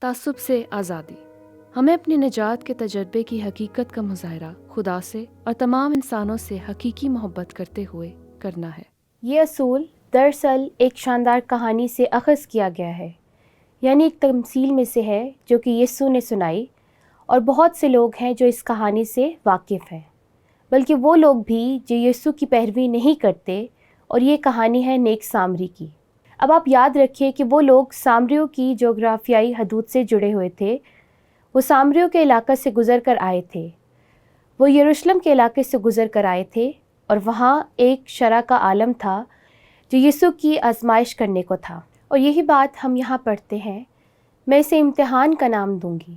تعصب سے آزادی۔ ہمیں اپنی نجات کے تجربے کی حقیقت کا مظاہرہ خدا سے اور تمام انسانوں سے حقیقی محبت کرتے ہوئے کرنا ہے۔ یہ اصول دراصل ایک شاندار کہانی سے اخذ کیا گیا ہے، یعنی ایک تمثیل میں سے ہے جو کہ یسوع نے سنائی، اور بہت سے لوگ ہیں جو اس کہانی سے واقف ہیں، بلکہ وہ لوگ بھی جو یسوع کی پیروی نہیں کرتے، اور یہ کہانی ہے نیک سامری کی۔ اب آپ یاد رکھیے کہ وہ لوگ سامریوں کی جغرافیائی حدود سے جڑے ہوئے تھے، وہ سامریوں کے علاقے سے گزر کر آئے تھے، وہ یروشلم کے علاقے سے گزر کر آئے تھے، اور وہاں ایک شرع کا عالم تھا جو یسوع کی آزمائش کرنے کو تھا۔ اور یہی بات ہم یہاں پڑھتے ہیں، میں اسے امتحان کا نام دوں گی۔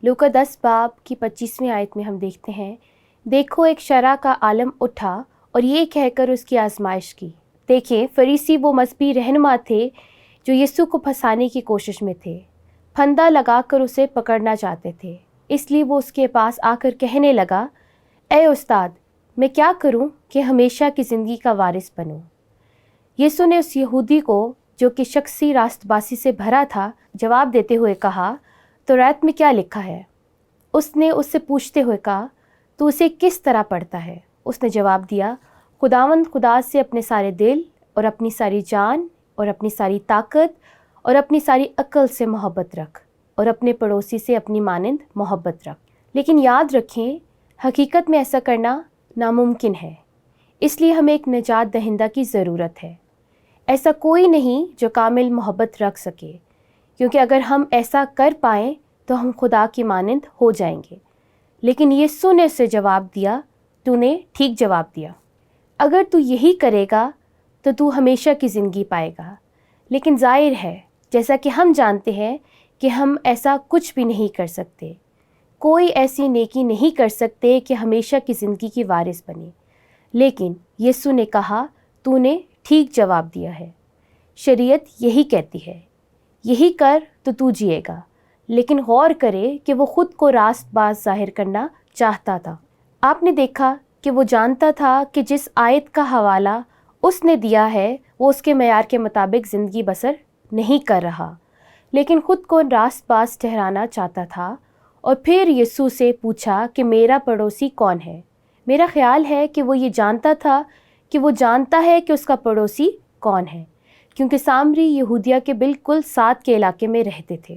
لوکا 10 باب کی 25ویں آیت میں ہم دیکھتے ہیں، دیکھو ایک شرع کا عالم اٹھا اور یہ کہہ کر اس کی آزمائش کی۔ دیکھیں، فریسی وہ مذہبی رہنما تھے جو یسوع کو پھنسانے کی کوشش میں تھے، پھندا لگا کر اسے پکڑنا چاہتے تھے۔ اس لیے وہ اس کے پاس آ کر کہنے لگا، اے استاد، میں کیا کروں کہ ہمیشہ کی زندگی کا وارث بنوں؟ یسوع نے اس یہودی کو جو کہ شخصی راست باسی سے بھرا تھا جواب دیتے ہوئے کہا، توریت میں کیا لکھا ہے؟ اس نے اس سے پوچھتے ہوئے کہا، تو اسے کس طرح پڑھتا ہے؟ اس نے جواب دیا، خداوند خدا سے اپنے سارے دل اور اپنی ساری جان اور اپنی ساری طاقت اور اپنی ساری عقل سے محبت رکھ، اور اپنے پڑوسی سے اپنی مانند محبت رکھ۔ لیکن یاد رکھیں، حقیقت میں ایسا کرنا ناممکن ہے، اس لیے ہمیں ایک نجات دہندہ کی ضرورت ہے۔ ایسا کوئی نہیں جو کامل محبت رکھ سکے، کیونکہ اگر ہم ایسا کر پائیں تو ہم خدا کی مانند ہو جائیں گے۔ لیکن یسوع نے اسے جواب دیا، تو نے ٹھیک جواب دیا، اگر تو یہی کرے گا تو تو ہمیشہ کی زندگی پائے گا۔ لیکن ظاہر ہے، جیسا کہ ہم جانتے ہیں کہ ہم ایسا کچھ بھی نہیں کر سکتے، کوئی ایسی نیکی نہیں کر سکتے کہ ہمیشہ کی زندگی کی وارث بنے۔ لیکن یسوع نے کہا، تو نے ٹھیک جواب دیا ہے، شریعت یہی کہتی ہے، یہی کر تو تو جیے گا۔ لیکن غور کرے کہ وہ خود کو راست باز ظاہر کرنا چاہتا تھا۔ آپ نے دیکھا کہ وہ جانتا تھا کہ جس آیت کا حوالہ اس نے دیا ہے وہ اس کے معیار کے مطابق زندگی بسر نہیں کر رہا، لیکن خود کو راست باز ٹھہرانا چاہتا تھا۔ اور پھر یسوع سے پوچھا کہ میرا پڑوسی کون ہے؟ میرا خیال ہے کہ وہ یہ جانتا تھا کہ وہ جانتا ہے کہ اس کا پڑوسی کون ہے، کیونکہ سامری یہودیہ کے بالکل ساتھ کے علاقے میں رہتے تھے۔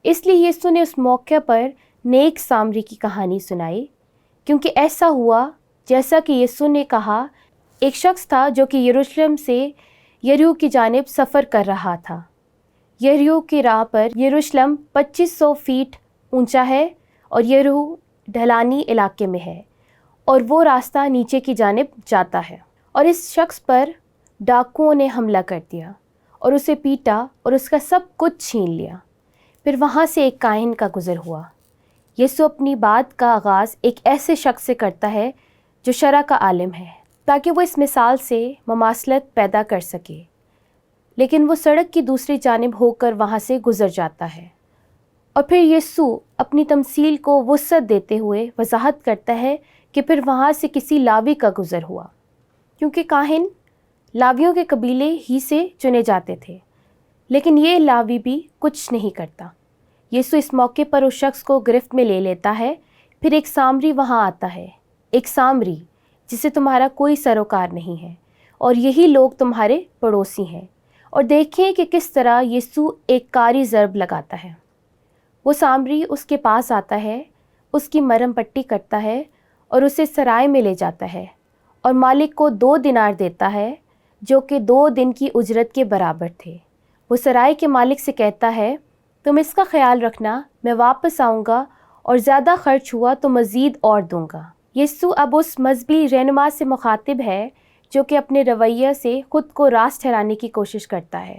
اس لیے یسوع نے اس موقع پر نیک سامری کی کہانی سنائی، کیونکہ ایسا ہوا جیسا کہ یسوع نے کہا۔ ایک شخص تھا جو کہ یروشلم سے یریحو کی جانب سفر کر رہا تھا۔ یریحو کی راہ پر یروشلم 2500 فیٹ اونچا ہے اور یریحو ڈھلانی علاقے میں ہے، اور وہ راستہ نیچے کی جانب جاتا ہے۔ اور اس شخص پر ڈاکوؤں نے حملہ کر دیا اور اسے پیٹا اور اس کا سب کچھ چھین لیا۔ پھر وہاں سے ایک کاہن کا گزر ہوا۔ یسوع اپنی بات کا آغاز ایک ایسے شخص سے کرتا ہے جو شرع کا عالم ہے، تاکہ وہ اس مثال سے مماثلت پیدا کر سکے۔ لیکن وہ سڑک کی دوسری جانب ہو کر وہاں سے گزر جاتا ہے، اور پھر یسوع اپنی تمثیل کو وسعت دیتے ہوئے وضاحت کرتا ہے کہ پھر وہاں سے کسی لاوی کا گزر ہوا، کیونکہ کاہن لاویوں کے قبیلے ہی سے چنے جاتے تھے، لیکن یہ لاوی بھی کچھ نہیں کرتا۔ یسوع اس موقع پر اس شخص کو گرفت میں لے لیتا ہے۔ پھر ایک سامری وہاں آتا ہے، ایک سامری جسے تمہارا کوئی سروکار نہیں ہے، اور یہی لوگ تمہارے پڑوسی ہیں۔ اور دیکھیں کہ کس طرح یسوع ایک کاری ضرب لگاتا ہے۔ وہ سامری اس کے پاس آتا ہے، اس کی مرہم پٹی کرتا ہے اور اسے سرائے میں لے جاتا ہے، اور مالک کو 2 دینار دیتا ہے جو کہ 2 دن کی اجرت کے برابر تھے۔ وہ سرائے کے مالک سے کہتا ہے، تم اس کا خیال رکھنا، میں واپس آؤں گا اور زیادہ خرچ ہوا تو مزید اور دوں گا۔ یسوع اب اس مذہبی رہنما سے مخاطب ہے جو کہ اپنے رویہ سے خود کو راست ٹھہرانے کی کوشش کرتا ہے،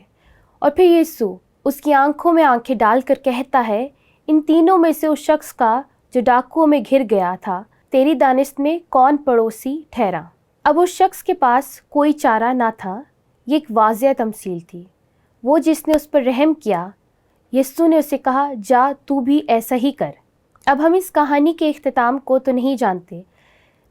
اور پھر یسوع اس کی آنکھوں میں آنکھیں ڈال کر کہتا ہے، ان تینوں میں سے اس شخص کا جو ڈاکوؤں میں گھر گیا تھا، تیری دانست میں کون پڑوسی ٹھہرا؟ اب اس شخص کے پاس کوئی چارہ نہ تھا۔ یہ ایک واضح تمثیل تھی۔ وہ جس نے اس پر رحم کیا، یسوع نے اسے کہا، جا تو بھی ایسا ہی کر۔ اب ہم اس کہانی کے اختتام کو تو نہیں جانتے،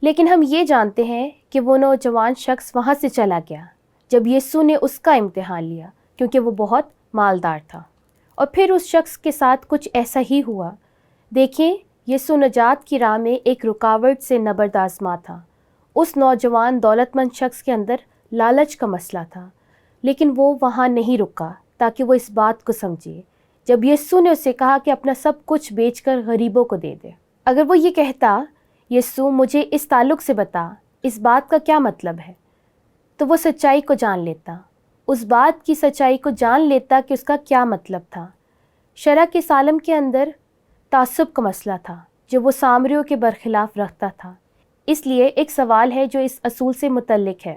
لیکن ہم یہ جانتے ہیں کہ وہ نوجوان شخص وہاں سے چلا گیا جب یسوع نے اس کا امتحان لیا، کیونکہ وہ بہت مالدار تھا، اور پھر اس شخص کے ساتھ کچھ ایسا ہی ہوا۔ دیکھیں، یسوع نجات کی راہ میں ایک رکاوٹ سے نبرد آزما تھا۔ اس نوجوان دولت مند شخص کے اندر لالچ کا مسئلہ تھا، لیکن وہ وہاں نہیں رکا تاکہ وہ اس بات کو سمجھے جب یسوع نے اسے کہا کہ اپنا سب کچھ بیچ کر غریبوں کو دے دے۔ اگر وہ یہ کہتا، یسوع مجھے اس تعلق سے بتا، اس بات کا کیا مطلب ہے، تو وہ سچائی کو جان لیتا، اس بات کی سچائی کو جان لیتا کہ اس کا کیا مطلب تھا۔ شرع کے سالم کے اندر تعصب کا مسئلہ تھا جو وہ سامریوں کے برخلاف رکھتا تھا۔ اس لیے ایک سوال ہے جو اس اصول سے متعلق ہے۔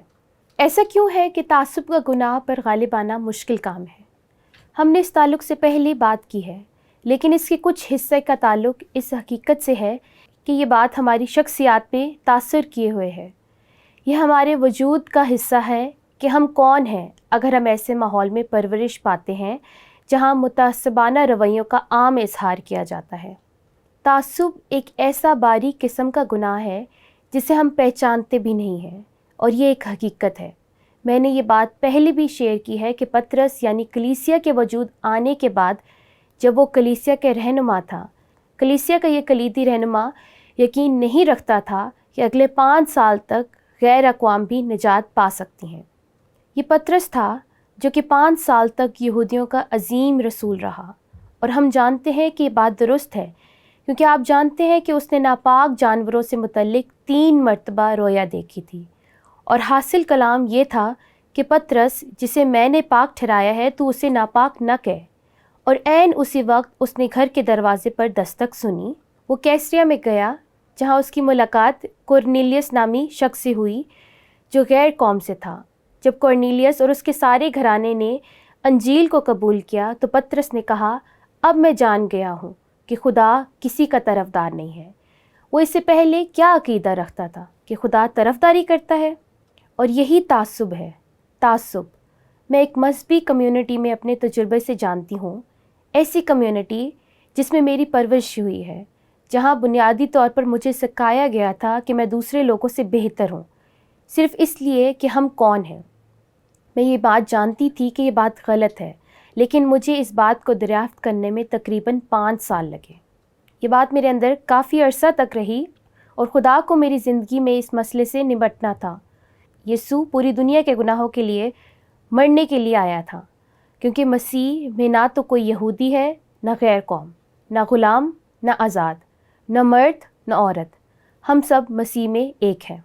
ایسا کیوں ہے کہ تعصب کا گناہ پر غالب آنا مشکل کام ہے؟ ہم نے اس تعلق سے پہلے بات کی ہے، لیکن اس کے کچھ حصے کا تعلق اس حقیقت سے ہے کہ یہ بات ہماری شخصیات پہ تاثر کیے ہوئے ہے۔ یہ ہمارے وجود کا حصہ ہے کہ ہم کون ہیں اگر ہم ایسے ماحول میں پرورش پاتے ہیں جہاں متعصبانہ رویوں کا عام اظہار کیا جاتا ہے۔ تعصب ایک ایسا باریک قسم کا گناہ ہے جسے ہم پہچانتے بھی نہیں ہیں، اور یہ ایک حقیقت ہے۔ میں نے یہ بات پہلے بھی شیئر کی ہے کہ پطرس یعنی کلیسیا کے وجود آنے کے بعد جب وہ کلیسیا کے رہنما تھا، کلیسیا کا یہ کلیدی رہنما یقین نہیں رکھتا تھا کہ اگلے 5 سال تک غیر اقوام بھی نجات پا سکتی ہیں۔ یہ پطرس تھا جو کہ 5 سال تک یہودیوں کا عظیم رسول رہا، اور ہم جانتے ہیں کہ یہ بات درست ہے کیونکہ آپ جانتے ہیں کہ اس نے ناپاک جانوروں سے متعلق 3 مرتبہ رویا دیکھی تھی، اور حاصل کلام یہ تھا کہ پطرس جسے میں نے پاک ٹھہرایا ہے تو اسے ناپاک نہ کہہ۔ اور عین اسی وقت اس نے گھر کے دروازے پر دستک سنی۔ وہ کیسریا میں گیا جہاں اس کی ملاقات کورنیلیس نامی شخص سے ہوئی جو غیر قوم سے تھا۔ جب کورنیلیس اور اس کے سارے گھرانے نے انجیل کو قبول کیا تو پطرس نے کہا، اب میں جان گیا ہوں کہ خدا کسی کا طرفدار نہیں ہے۔ وہ اس سے پہلے کیا عقیدہ رکھتا تھا کہ خدا طرفداری کرتا ہے، اور یہی تعصب ہے۔ تعصب میں ایک مذہبی کمیونٹی میں اپنے تجربے سے جانتی ہوں، ایسی کمیونٹی جس میں میری پرورش ہوئی ہے، جہاں بنیادی طور پر مجھے سکھایا گیا تھا کہ میں دوسرے لوگوں سے بہتر ہوں، صرف اس لیے کہ ہم کون ہیں۔ میں یہ بات جانتی تھی کہ یہ بات غلط ہے، لیکن مجھے اس بات کو دریافت کرنے میں تقریباً 5 سال لگے۔ یہ بات میرے اندر کافی عرصہ تک رہی، اور خدا کو میری زندگی میں اس مسئلے سے نمٹنا تھا۔ یسوع پوری دنیا کے گناہوں کے لیے مرنے کے لیے آیا تھا، کیونکہ مسیح میں نہ تو کوئی یہودی ہے، نہ غیر قوم، نہ غلام، نہ آزاد، نہ مرد، نہ عورت، ہم سب مسیح میں ایک ہیں۔